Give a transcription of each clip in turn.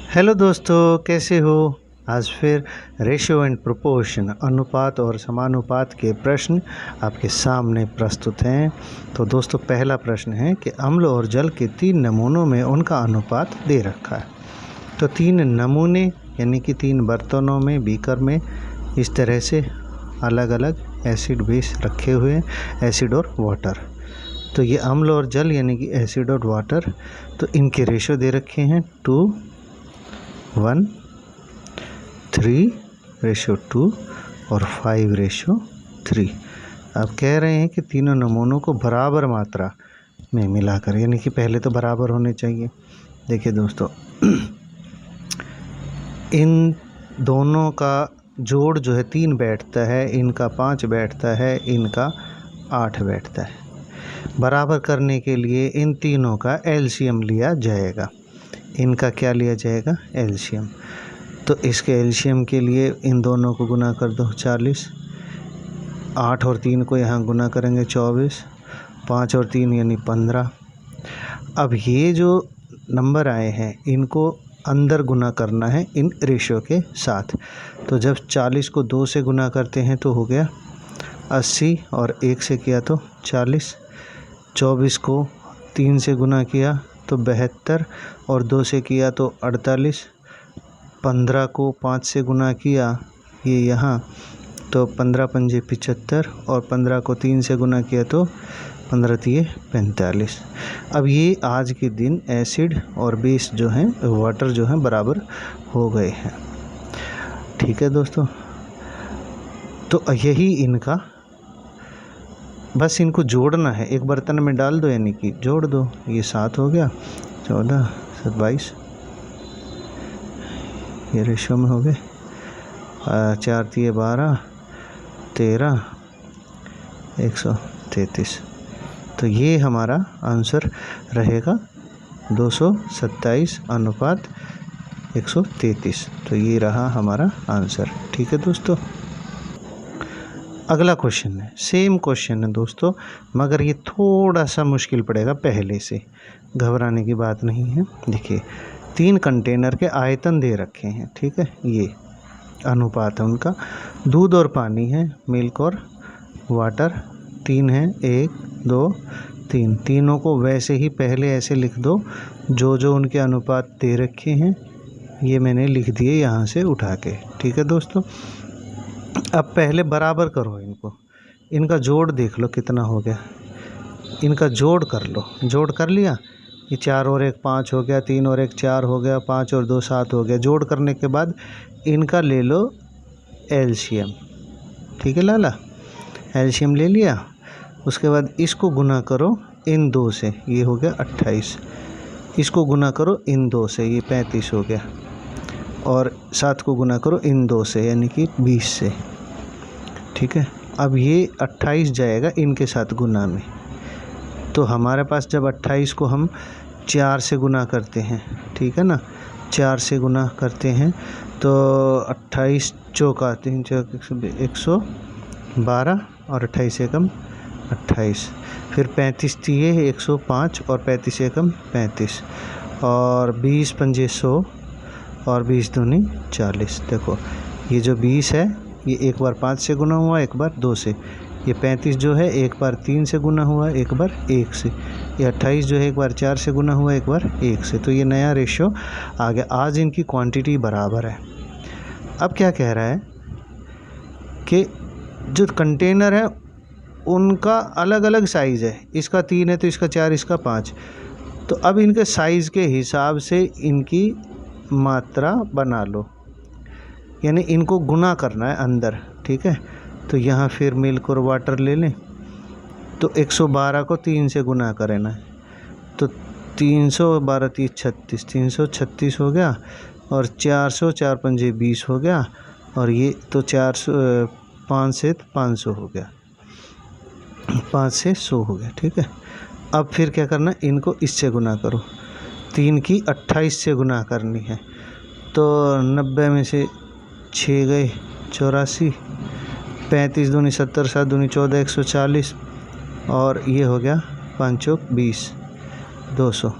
Hello दोस्तों, कैसे हो। आज फिर रेशियो एंड प्रोपोर्शन अनुपात और समानुपात के प्रश्न आपके सामने प्रस्तुत हैं। तो दोस्तों, पहला प्रश्न है कि अम्ल और जल के 3 नमूनों में उनका अनुपात दे रखा है। तो 3 नमूने यानी कि 3 बर्तनों में, बीकर में इस तरह से अलग अलग एसिड बेस रखे हुए हैं, एसिड और वाटर। तो ये अम्ल और जल यानी कि एसिड और वाटर, तो इनके रेशियो दे रखे हैं 2:1:3 और 5:3। अब कह रहे हैं कि तीनों नमूनों को बराबर मात्रा में मिलाकर, यानी कि पहले तो बराबर होने चाहिए। देखिए दोस्तों, इन दोनों का जोड़ जो है 3 बैठता है, इनका 5 बैठता है, इनका 8 बैठता है। बराबर करने के लिए इन तीनों का एलसीएम लिया जाएगा। इनका क्या लिया जाएगा? एलसीएम। तो इसके एलसीएम के लिए इन दोनों को गुना कर दो 40, 8 और 3 को यहाँ गुना करेंगे 24, 5 और 3 यानी 15। अब ये जो नंबर आए हैं इनको अंदर गुना करना है इन रेशियो के साथ। तो जब 40 को 2 से गुना करते हैं तो हो गया 80 और 1 से किया तो 40, 24 को 3 से गुना किया तो 72 और 2 से किया तो 48, 15 को 5 से गुना किया ये यहाँ तो 15 पंजे 75 और 15 को 3 से गुना किया तो 15 तिये 45। अब ये आज के दिन एसिड और बेस जो हैं, वाटर जो हैं, बराबर हो गए हैं। ठीक है दोस्तों, तो यही इनका, बस इनको जोड़ना है, एक बर्तन में डाल दो यानी कि जोड़ दो। ये 7 हो गया, 14, 22 ये रेशियो में हो गए, 4 तिये 12, 13, 133। तो ये हमारा आंसर रहेगा 227 अनुपात 133। तो ये रहा हमारा आंसर। ठीक है दोस्तों, अगला क्वेश्चन है, सेम क्वेश्चन है दोस्तों, मगर ये थोड़ा सा मुश्किल पड़ेगा पहले से, घबराने की बात नहीं है। देखिए, 3 कंटेनर के आयतन दे रखे हैं। ठीक है, ये अनुपात है उनका। दूध और पानी है, मिल्क और वाटर 3 है, 1 2 3। तीनों को वैसे ही पहले ऐसे लिख दो, जो जो उनके अनुपात दे रखे हैं ये मैंने लिख दिए यहाँ से उठा के। ठीक है दोस्तों, अब पहले बराबर करो इनको, इनका जोड़ देख लो कितना हो गया, इनका जोड़ कर लो। जोड़ कर लिया, ये 4 और 1 5 हो गया, 3 और 1 4 हो गया, 5 और 2 7 हो गया। जोड़ करने के बाद इनका ले लो एलसीएम। ठीक है लाला, एलसीएम ले लिया। उसके बाद इसको गुना करो इन 2 से, ये हो गया 28। इसको गुना करो इन 2 से, ये 35 हो गया। और 7 को गुना करो इन 2 से यानी कि 20 से। ठीक है, अब ये 28 जाएगा इनके साथ गुना में। तो हमारे पास जब 28 को हम 4 से गुना करते हैं, ठीक है ना, 4 से गुना करते हैं तो 28 चौका 3 चौक 112 और 28 एकम 28। फिर 35 तिये 105 और 35 एकम 35 और 20 पंजे 100 और 20 दूनी 40। देखो, ये जो 20 है ये एक बार 5 से गुना हुआ, एक बार 2 से। ये 35 जो है एक बार 3 से गुना हुआ, एक बार 1 से। ये 28 जो है एक बार 4 से गुना हुआ, एक बार 1 से। तो ये नया रेशियो आ गया। आज इनकी क्वांटिटी बराबर है। अब क्या कह रहा है कि जो कंटेनर है उनका अलग अलग साइज़ है, इसका 3 है तो इसका 4, इसका 5। तो अब इनके साइज़ के हिसाब से इनकी मात्रा बना लो, यानी इनको गुना करना है अंदर। ठीक है, तो यहाँ फिर मिल्क और वाटर ले लें तो 112 को 3 से गुना करना है तो 312 3 36, 336 हो गया। और 400 4 पंजे 20 हो गया। और ये तो 400 5 से 500 हो गया, 5 से 100 हो गया। ठीक है, अब फिर क्या करना, इनको इससे गुना करो। 3 की 28 से गुना करनी है तो 90 में से 6 गए 84, 35 दूनी 70, 7 दूनी 14, 140 और ये हो गया 5 चौक 20, 200।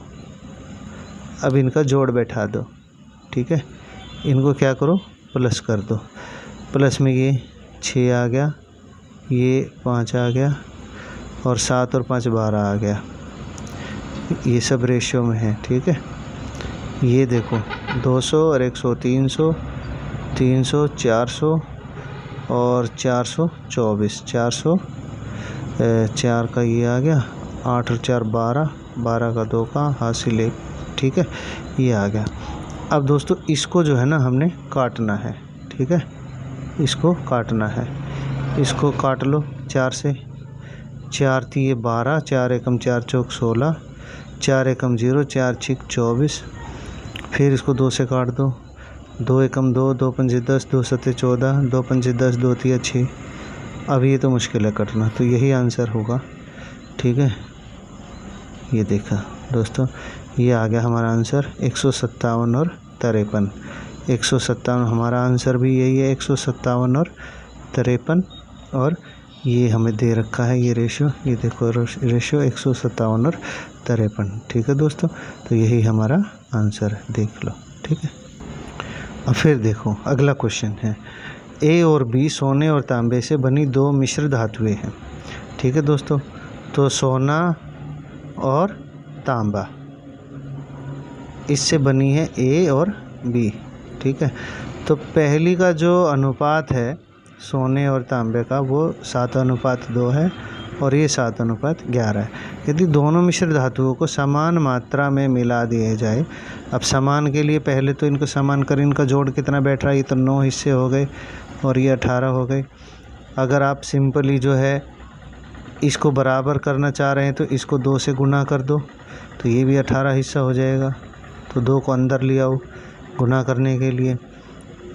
अब इनका जोड़ बैठा दो। ठीक है, इनको क्या करो, प्लस कर दो। प्लस में ये 6 आ गया, ये 5 आ गया, और 7 और 5 12 आ गया। ये सब रेशियो में है, ठीक है। ये देखो 200 और 100, 300, 300, 400 और 424, 400, 4 का ये आ गया, 8 और 4 12, 12 का 2 का हासिल 1, ठीक है, ये आ गया। अब दोस्तों इसको जो है ना हमने काटना है, ठीक है, इसको काटना है। इसको काट लो 4 से, 4 तिये 12, 4 एकम 4 चौक 16, 4 एकम 0, 4 छिक 24। फिर इसको 2 से काट दो, 2 एकम 2, 2 पंजे 10, 2 सत्ते 14, 2 पंजे 10, 2 तिया 6। अब ये तो मुश्किल है कटना, तो यही आंसर होगा, ठीक है। ये देखा दोस्तों, ये आ गया हमारा आंसर 157 और 53। 157 हमारा आंसर भी यही है, 157 और 53। और ये हमें दे रखा है ये रेशियो, ये देखो रेशियो 157 और 53, ठीक है दोस्तों। तो यही हमारा आंसर है, देख लो, ठीक है। अब फिर देखो अगला क्वेश्चन है, ए और बी सोने और तांबे से बनी 2 मिश्र धातुएं हैं, ठीक है दोस्तों। तो सोना और तांबा, इससे बनी है ए और बी, ठीक है। तो पहली का जो अनुपात है सोने और तांबे का वो 7:2 है, और ये 7:11 है। यदि दोनों मिश्र धातुओं को समान मात्रा में मिला दिए जाए, अब समान के लिए पहले तो इनको समान कर, इनका जोड़ कितना बैठ रहा है, ये तो 9 हिस्से हो गए और ये 18 हो गए। अगर आप सिंपली जो है इसको बराबर करना चाह रहे हैं तो इसको 2 से गुना कर दो, तो ये भी 18 हिस्सा हो जाएगा। तो 2 को अंदर ले आओ गुना करने के लिए,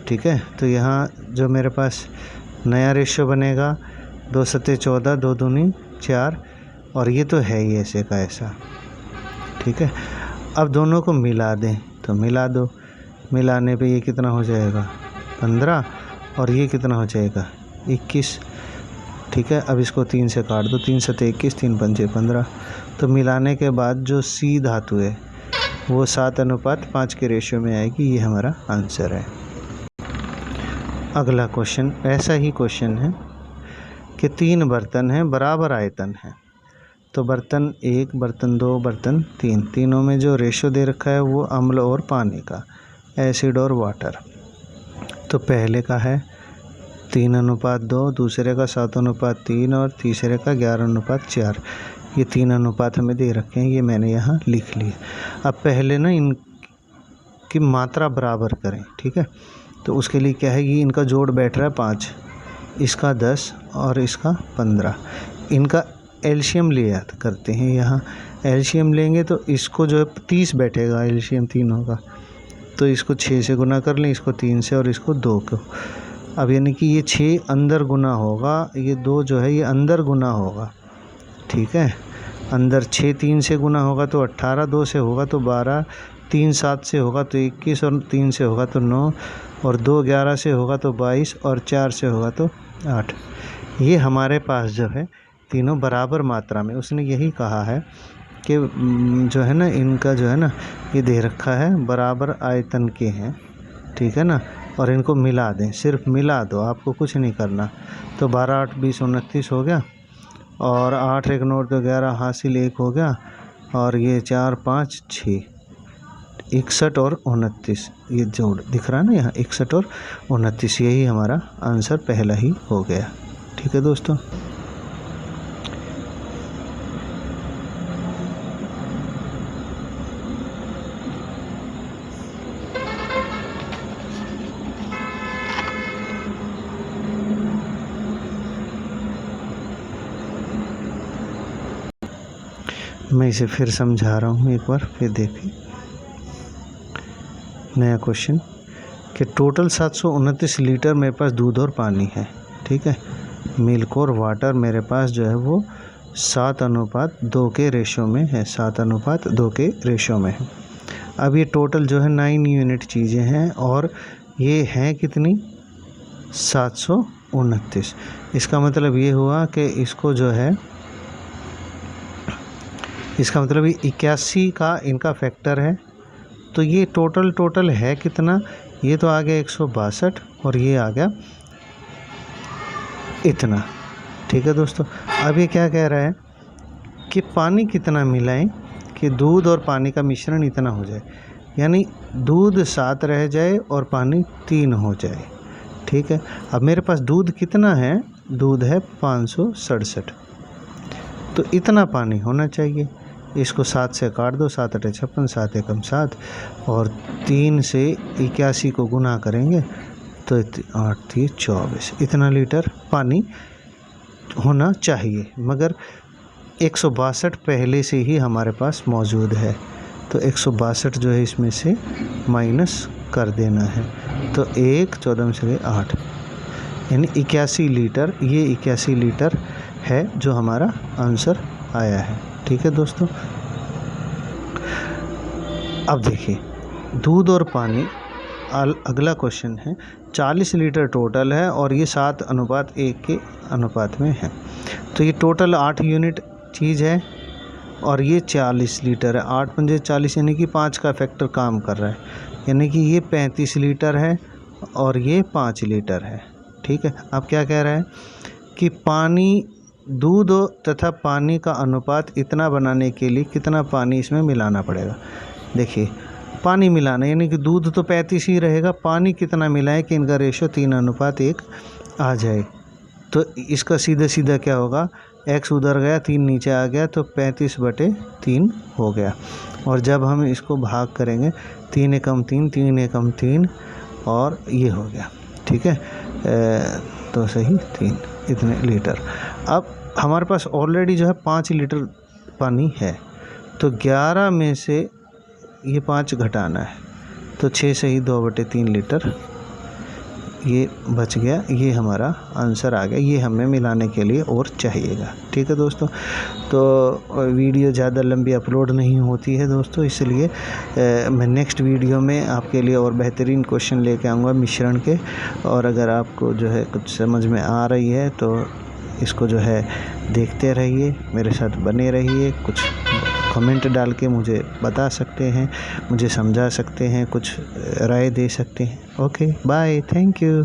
ठीक है। तो यहाँ जो मेरे पास नया रेशियो बनेगा 2 सत्ते 14, 2 दूनी 4, और ये तो है ही ऐसे का ऐसा, ठीक है। अब दोनों को मिला दें, तो मिला दो, मिलाने पे ये कितना हो जाएगा 15, और ये कितना हो जाएगा 21, ठीक है। अब इसको 3 से काट दो, 3 सत्ते 21, 3 पंजे 15। तो मिलाने के बाद जो सी धातु है वो 7:5 के रेशियो में आएगी, ये हमारा आंसर है। अगला क्वेश्चन ऐसा ही क्वेश्चन है कि 3 बर्तन हैं, बराबर आयतन है। तो बर्तन 1, बर्तन 2, बर्तन 3, तीनों में जो रेशियो दे रखा है वो अम्ल और पानी का, एसिड और वाटर। तो पहले का है 3:2, दूसरे का 7:3 और तीसरे का 11:4। ये 3 अनुपात हमें दे रखे हैं, ये मैंने यहाँ लिख लिया। अब पहले ना इनकी मात्रा बराबर करें, ठीक है। तो उसके लिए क्या है, ये इनका जोड़ बैठ रहा है 5, इसका 10 और इसका 15। इनका एलसीएम ले याद करते हैं, यहाँ एलसीएम लेंगे तो इसको जो है 30 बैठेगा, एलसीएम 3 होगा। तो इसको 6 से गुना कर लें, इसको 3 से और इसको 2 को। अब यानी कि ये 6 अंदर गुना होगा, ये 2 जो है ये अंदर गुना होगा, ठीक है। अंदर 6 3 से गुना होगा तो 18, 2 से होगा तो 12, 3 7 से होगा तो 21, और 3 से होगा तो 9, और 2 11 से होगा तो 22, और 4 से होगा तो 8। ये हमारे पास जो है तीनों बराबर मात्रा में, उसने यही कहा है कि जो है ना इनका जो है ना ये दे रखा है बराबर आयतन के हैं, ठीक है ना। और इनको मिला दें, सिर्फ मिला दो, आपको कुछ नहीं करना। तो 12 8 20 29 हो गया, और 8 1 9 तो 11 हासिल 1 हो गया, और ये 4 5 6 61 और 29, ये जोड़ दिख रहा है ना यहाँ 61 और 29, यही हमारा आंसर पहला ही हो गया, ठीक है दोस्तों। मैं इसे फिर समझा रहा हूँ एक बार, फिर देखिए। नया क्वेश्चन कि टोटल 729 लीटर मेरे पास दूध और पानी है, ठीक है। मिल्क और वाटर मेरे पास जो है वो 7:2 के रेशो में है, 7:2 के रेशो में है। अब ये टोटल जो है 9 यूनिट चीज़ें हैं, और ये हैं कितनी 729। इसका मतलब ये हुआ कि इसको जो है, इसका मतलब ये 81 का इनका फैक्टर है, तो ये टोटल है कितना, ये तो आ गया 162 और ये आ गया इतना। ठीक है दोस्तों, अब ये क्या कह रहा है कि पानी कितना मिलाएं कि दूध और पानी का मिश्रण इतना हो जाए, यानी दूध 7 रह जाए और पानी 3 हो जाए। ठीक है, अब मेरे पास दूध कितना है, दूध है 567, तो इतना पानी होना चाहिए। इसको 7 से काट दो, 7 8 56, 7 एकम 7 और 3 से 81 को गुना करेंगे तो 8 3 24, इतना लीटर पानी होना चाहिए। मगर 162 पहले से ही हमारे पास मौजूद है, तो 162 जो है इसमें से माइनस कर देना है, तो 1 14 से 8 यानी 81 लीटर, ये 81 लीटर है जो हमारा आंसर आया है। ठीक है दोस्तों, अब देखिए दूध और पानी, अगला क्वेश्चन है 40 लीटर टोटल है और ये 7:1 के अनुपात में है, तो ये टोटल 8 यूनिट चीज़ है और ये 40 लीटर है। 8 पंजे 40 यानी कि 5 का फैक्टर काम कर रहा है, यानी कि ये 35 लीटर है और ये 5 लीटर है। ठीक है, अब क्या कह रहा है कि पानी, दूध तथा पानी का अनुपात इतना बनाने के लिए कितना पानी इसमें मिलाना पड़ेगा। देखिए पानी मिलाना यानी कि दूध तो 35 ही रहेगा, पानी कितना मिलाएं कि इनका रेशो 3:1 आ जाए। तो इसका सीधा सीधा क्या होगा, x उधर गया 3 नीचे आ गया तो 35/3 हो गया, और जब हम इसको भाग करेंगे 3 एकम 3 3 एकम 3 और ये हो गया। ठीक है, तो सही 3 इतने लीटर। अब हमारे पास ऑलरेडी जो है 5 लीटर पानी है, तो 11 में से ये 5 घटाना है, तो 6 से ही 2/3 लीटर ये बच गया, ये हमारा आंसर आ गया। ये हमें मिलाने के लिए और चाहिएगा। ठीक है दोस्तों, तो वीडियो ज़्यादा लंबी अपलोड नहीं होती है दोस्तों, इसलिए मैं नेक्स्ट वीडियो में आपके लिए और बेहतरीन क्वेश्चन लेके आऊँगा मिश्रण के। और अगर आपको जो है कुछ समझ में आ रही है तो इसको जो है देखते रहिए, मेरे साथ बने रहिए, कुछ कमेंट डाल के मुझे बता सकते हैं, मुझे समझा सकते हैं, कुछ राय दे सकते हैं। Okay bye, thank you.